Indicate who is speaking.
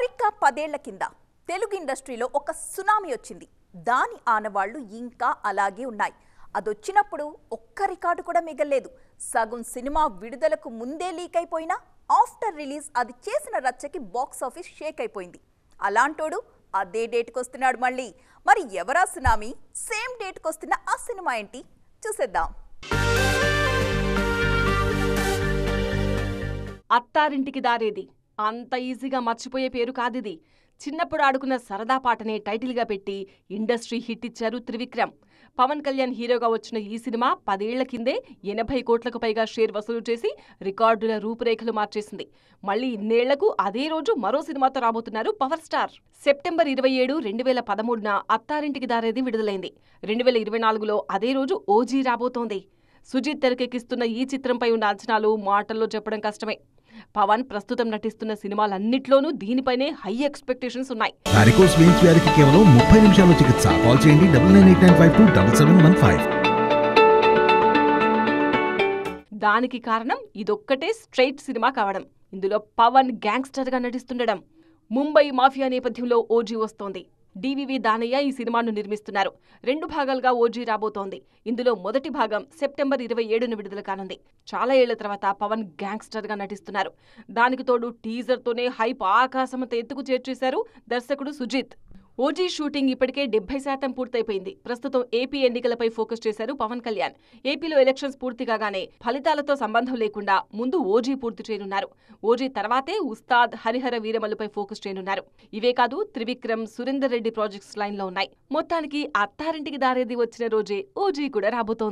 Speaker 1: సరిగ్గా 10 ఏళ్ల కింద తెలుగు ఇండస్ట్రీలో ఒక సునామీ వచ్చింది. దాని ఆనవాళ్లు ఇంకా అలాగే ఉన్నాయి. అదొచ్చినప్పుడు ఒక్క రికార్డు కూడా మిగల్లేదు. సగం సినిమా విడుదలకు ముందే లీక్ అయిపోయినా ఆఫ్టర్ రిలీజ్ అది చేసిన రచ్చకి బాక్స్ ఆఫీస్ షేక్ అయిపోయింది. అలాంటోడు అదే డేట్కి వస్తున్నాడు మళ్ళీ. మరి ఎవరా సునామీ? సేమ్ డేట్కి వస్తున్న ఆ సినిమా ఏంటి చూసేద్దాం.
Speaker 2: అత్తారింటికి దారేది అంత ఈజీగా మర్చిపోయే పేరు కాదిది. చిన్నప్పుడు ఆడుకున్న సరదా పాటనే టైటిల్గా పెట్టి ఇండస్ట్రీ హిట్ ఇచ్చారు త్రివిక్రమ్. పవన్ కళ్యాణ్ హీరోగా వచ్చిన ఈ సినిమా 10 ఏళ్ల కిందే 80 కోట్లకు పైగా షేర్ వసూలు చేసి రికార్డుల రూపురేఖలు మార్చేసింది. మళ్లీ ఇన్నేళ్లకు అదే రోజు మరో సినిమాతో రాబోతున్నారు power star. September 27, 2013న Attarintiki Daredi విడుదలైంది. 2024లో అదే రోజు ఓజీ రాబోతోంది. సుజిత్ తెరకెక్కిస్తున్న ఈ చిత్రంపై ఉన్న అంచనాలు మాటల్లో చెప్పడం కష్టమే. పవన్ ప్రస్తుతం నటిస్తున్న సినిమాలన్నిట్లోనూ దీనిపైనే హై ఎక్స్పెక్టేషన్స్ ఉన్నాయి.
Speaker 3: వారికోస్ వెయిన్స్ వ్యాధికి కేవలం 30 నిమిషాల్లో చికిత్స. కాల్ చేయండి 9989527715.
Speaker 2: దానికి కారణం ఇదొక్కటే స్ట్రైట్ సినిమా కావడం. ఇందులో పవన్ గ్యాంగ్స్టర్ గా నటిస్తుండడం. ముంబై మాఫియా నేపథ్యంలో ఓజీ వస్తోంది. డివివి దానయ్య ఈ సినిమాను నిర్మిస్తున్నారు. 2 భాగాలుగా ఓజీ రాబోతోంది. ఇందులో మొదటి భాగం సెప్టెంబర్ 27న విడుదల కానుంది. చాలా ఏళ్ల తర్వాత పవన్ గ్యాంగ్స్టర్ గా నటిస్తున్నారు. దానికి తోడు టీజర్ తోనే హైప్ ఆకాశమంత ఎత్తుకు చేర్చేశారు దర్శకుడు సుజిత్. ఓజీ షూటింగ్ ఇప్పటికే 70% పూర్తయిపోయింది. ప్రస్తుతం ఏపీ ఎన్నికలపై ఫోకస్ చేశారు పవన్ కళ్యాణ్. ఏపీలో ఎలక్షన్స్ పూర్తి కాగానే ఫలితాలతో సంబంధం లేకుండా ముందు ఓజీ పూర్తి చేయనున్నారు. ఓజీ తర్వాతే ఉస్తాద్, హరిహర వీరమల్లుపై ఫోకస్ చేయనున్నారు. ఇవే కాదు, త్రివిక్రమ్, సురేందర్ రెడ్డి ప్రాజెక్ట్స్ లైన్ లో ఉన్నాయి. మొత్తానికి అత్తారింటికి దారేది వచ్చిన రోజే ఓజీ కూడా రాబోతోంది.